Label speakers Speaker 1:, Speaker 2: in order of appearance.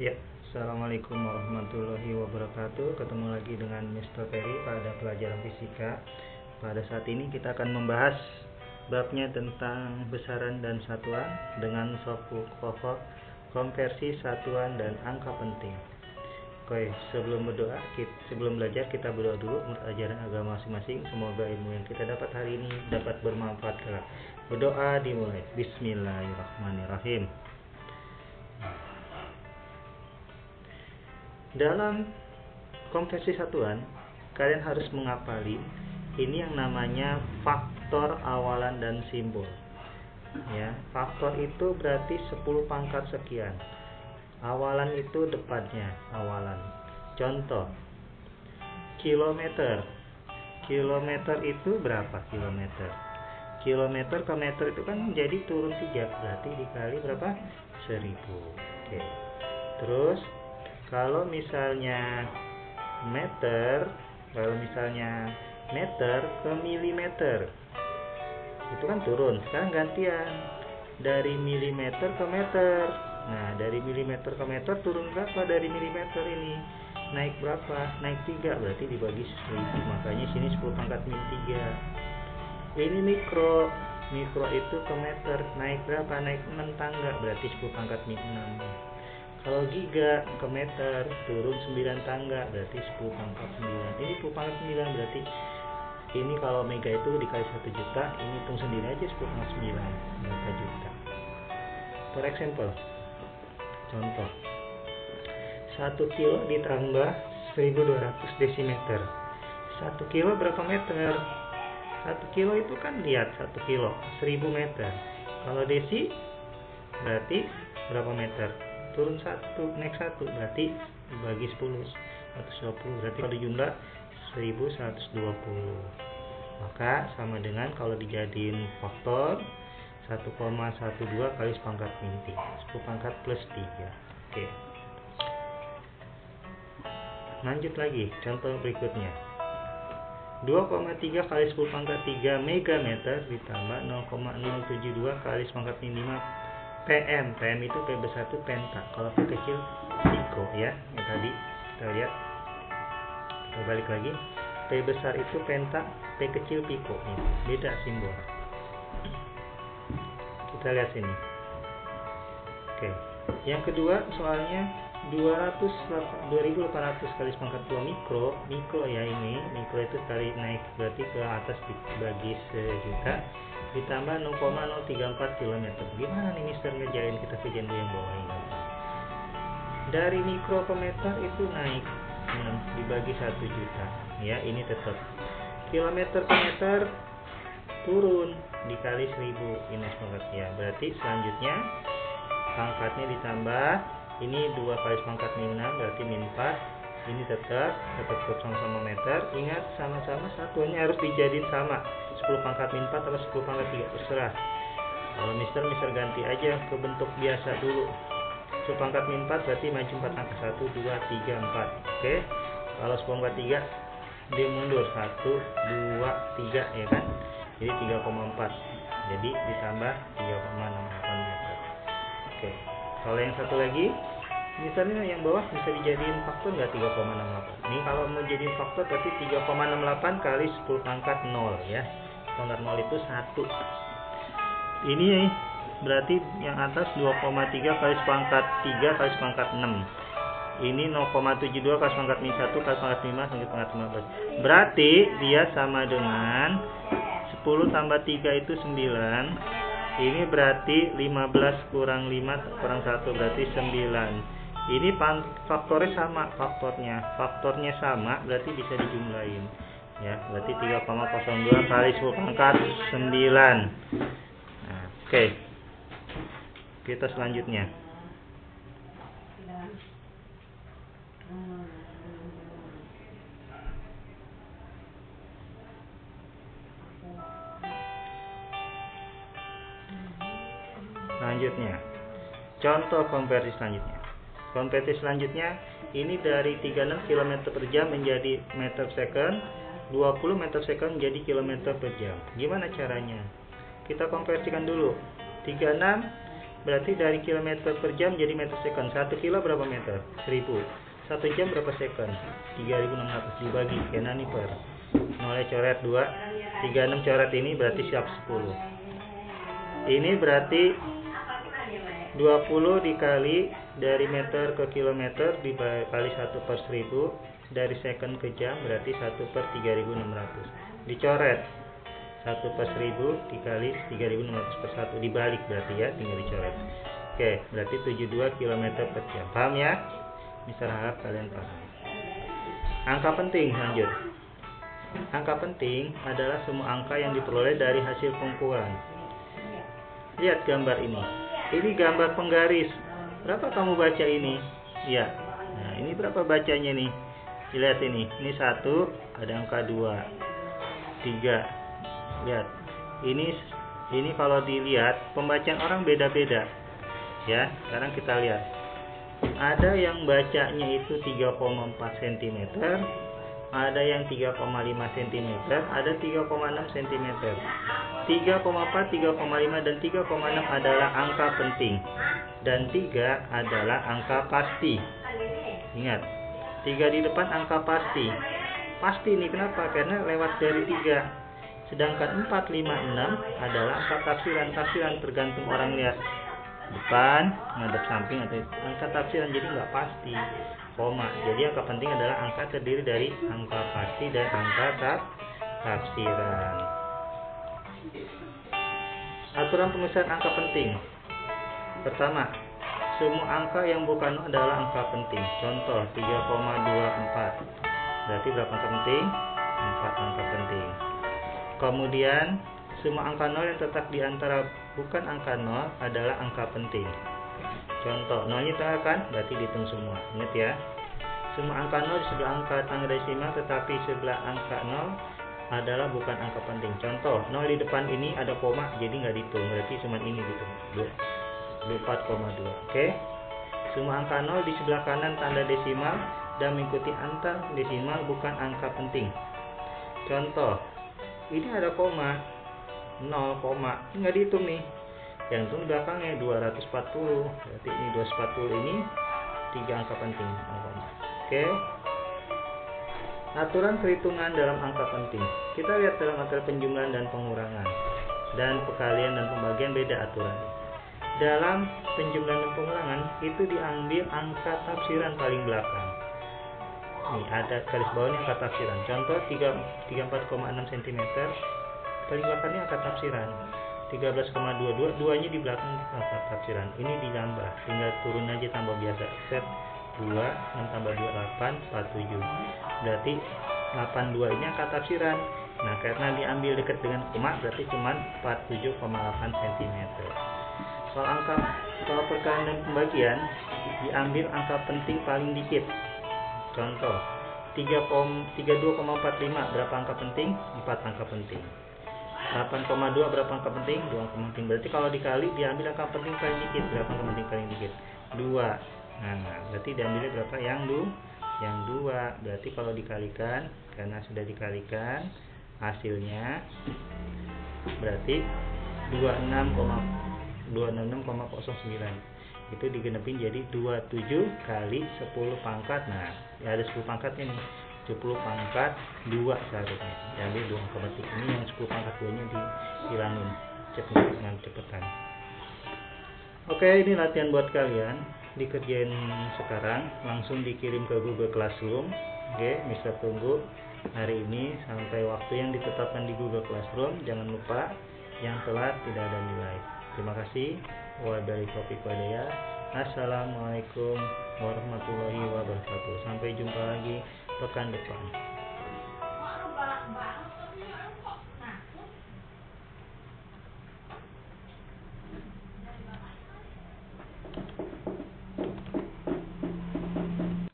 Speaker 1: Ya, Assalamualaikum warahmatullahi wabarakatuh. Ketemu lagi dengan Mr. Ferry pada pelajaran fisika. Pada saat ini kita akan membahas babnya tentang besaran dan satuan dengan pokok konversi satuan dan angka penting. Oke, sebelum belajar kita berdoa dulu menurut ajaran agama masing-masing. Semoga ilmu yang kita dapat hari ini dapat bermanfaat kelak. Berdoa dimulai. Bismillahirrahmanirrahim. Dalam konversi satuan, kalian harus menghafali ini yang namanya faktor awalan dan simbol. Ya, faktor itu berarti 10 pangkat sekian. Awalan itu depannya, awalan. Contoh, kilometer. Kilometer itu berapa kilometer? Kilometer ke meter itu kan jadi turun 3, berarti dikali berapa? 1000. Oke. Terus kalau misalnya meter ke milimeter, itu kan turun. Sekarang gantian dari milimeter ke meter. Nah, dari milimeter ke meter turun berapa dari milimeter ini? Naik berapa? Naik 3, berarti dibagi 1000. Makanya sini 10 pangkat min 3. Ini mikro. Mikro itu ke meter. Naik berapa? Naik 6 tangga, berarti 10 pangkat min 6. Kalau giga ke meter turun 9 tangga, berarti 10 pangkat 9. Ini 10 pangkat 9, berarti ini kalau mega itu dikali 1 juta, ini hitung sendiri aja 10 pangkat 9 berapa juta. For example, contoh 1 kilo ditambah 1200 desimeter. 1 kilo berapa meter? 1 kilo itu kan lihat 1 kilo 1000 meter. Kalau desi berarti berapa meter? Turun 1, naik 1, berarti dibagi 10, 120, berarti kalau dijumlah 1120. Maka sama dengan kalau dijadiin faktor 1,12 kali 10 pangkat min 3, 10 pangkat plus 3. Oke. Lanjut lagi, contoh berikutnya. 2,3 kali 10 pangkat 3 megameter ditambah 0,072 kali 10 pangkat min 5 PM. PM itu P besar itu penta. Kalau P kecil piko ya. Yang tadi kita lihat. Kita balik lagi. P besar itu penta, P kecil piko. Ini beda simbol. Kita lihat sini. Oke. Yang kedua soalnya 2800 kali 10 mikro. Mikro ya ini. Mikro itu sekali naik berarti ke atas dibagi sejuta. Ditambah 0,034 km. Gimana nih Mister ngerjain? Kita kerjain dulu yang bawah ini. Dari mikro ke meter itu naik 6 dibagi 1 juta. Ya, ini tetap. Kilometer ke meter turun dikali 1000. Ini pangkat ya. Berarti selanjutnya pangkatnya ditambah. Ini 2 kali pangkat min 6 berarti min 4. Ini tetap sama-sama meter. Ingat sama-sama satuannya harus dijadiin sama. 10 pangkat min 4 atau 10 pangkat 3 terserah. Kalau Mister ganti aja ke bentuk biasa dulu. 10 pangkat min 4 berarti maju 4 angka 1, 2, 3, 4. Oke. Kalau 10 pangkat 3 dia mundur 1, 2, 3 ya kan. Jadi 3,4. Jadi ditambah 3,68 meter. Oke. Kalau yang satu lagi misalnya yang bawah bisa dijadiin faktor nggak 3,68. Ini kalau mau jadiin faktor berarti 3,68 kali 10 pangkat 0 ya. Pangkat 0 itu 1. Ini berarti yang atas 2,3 kali 10 pangkat 3 kali 10 pangkat 6. Ini 0,72 kali 10 pangkat min 1 kali 10 pangkat 5 sampai pangkat 15. Berarti dia sama dengan 10 tambah 3 itu 9. Ini berarti 15 kurang 5 kurang 1 berarti 9. Ini faktornya sama, faktornya sama berarti bisa dijumlahin ya, berarti 3,02 kali 10 pangkat 9. Nah, oke. Kita selanjutnya contoh konversi selanjutnya. Konversi selanjutnya ini dari 36 km per jam menjadi meter second, 20 meter second menjadi kilometer per jam. Gimana caranya? Kita konversikan dulu. 36 Berarti dari kilometer per jam jadi meter second. 1 kilo berapa meter? 1000. 1 jam berapa second? 3600 dibagi kena nih per. Nolnya coret 2, 36 coret ini berarti siap 10. Ini berarti 20 dikali dari meter ke kilometer dikali 1/1000 dari second ke jam berarti 1/3600. Dicoret 1/1000 dikali 3600/1 dibalik berarti ya, tinggal dicoret. Oke, berarti 72 km per jam. Paham ya? Mister harap kalian paham. Angka penting lanjut. Angka penting adalah semua angka yang diperoleh dari hasil pengumpulan. Lihat gambar ini. Ini gambar penggaris. Berapa kamu baca ini? Ya. Nah, ini berapa bacanya nih? Lihat ini. Ini 1, ada angka 2, 3. Lihat. Ini kalau dilihat pembacaan orang beda-beda. Ya, sekarang kita lihat. Ada yang bacanya itu 3,4 cm, ada yang 3,5 cm, ada 3,6 cm. 3,4, 3,5 dan 3,6 adalah angka penting dan 3 adalah angka pasti. Ingat, 3 di depan angka pasti. Pasti ini kenapa? Karena lewat dari 3. Sedangkan 4, 5, 6 adalah angka tafsiran. Tafsiran tergantung orang lihat depan, ngadep samping atau angka tafsiran, jadi nggak pasti. Koma. Jadi angka penting adalah angka terdiri dari angka pasti dan angka tafsiran. Aturan penulisan angka penting. Pertama, semua angka yang bukan nol adalah angka penting. Contoh 3,24. Berarti berapa angka penting? 4 angka penting. Kemudian semua angka nol yang terletak di antara bukan angka nol adalah angka penting. Contoh, nolnya tengah kan? Berarti dihitung semua. Ingat ya. Semua angka nol di sebelah angka tangga desimal, tetapi sebelah angka nol adalah bukan angka penting. Contoh, 0 di depan ini ada koma, jadi nggak dihitung. Berarti cuma ini gitu. 4,2. Oke. Semua angka 0 di sebelah kanan tanda desimal dan mengikuti antar desimal bukan angka penting. Contoh, ini ada koma, 0, ini nggak dihitung nih. Yang itu belakangnya 240. Berarti ini 240 ini 3 angka penting. Oke. Aturan perhitungan dalam angka penting. Kita lihat dalam materi penjumlahan dan pengurangan dan perkalian dan pembagian beda aturan. Dalam penjumlahan dan pengurangan itu diambil angka tafsiran paling belakang. Nih ada garis bawahnya angka tafsiran. Contoh 34,6 cm. Paling belakangnya angka tafsiran. 13,22, duanya di belakang angka tafsiran. Ini ditambah, tinggal turun aja tambah biasa. Set 2, 6 tambah 2, 8, 47. Berarti 82 ini angka tafsiran. Nah, karena diambil dekat dengan koma, berarti cuma 47,8 cm. Kalau perkalian dan pembagian, diambil angka penting paling dikit. Contoh, 32,45 berapa angka penting? 4 angka penting. 8,2 berapa angka penting? 2 angka penting. Berarti kalau dikali diambil angka penting paling dikit. Berapa angka penting paling dikit? 2. Nah, berarti diambilnya berapa? Yang 2. Berarti kalau dikalikan, karena sudah dikalikan, hasilnya berarti 266,09. Itu digenepin jadi 27 kali 10 pangkat. Nah, ya ada 10 pangkatnya nih. 10 pangkat 2 seharusnya. Jadi 2 angka penting ini yang 10 pangkat 2 nya dihilangin dengan cepetan. Oke, ini latihan buat kalian. Dikerjain sekarang, langsung dikirim ke Google Classroom. Oke, Mister tunggu hari ini sampai waktu yang ditetapkan di Google Classroom. Jangan lupa, yang telat tidak ada nilai. Terima kasih. Wabillahi taufiq wal hidayah. Assalamualaikum warahmatullahi wabarakatuh. Sampai jumpa lagi pekan depan.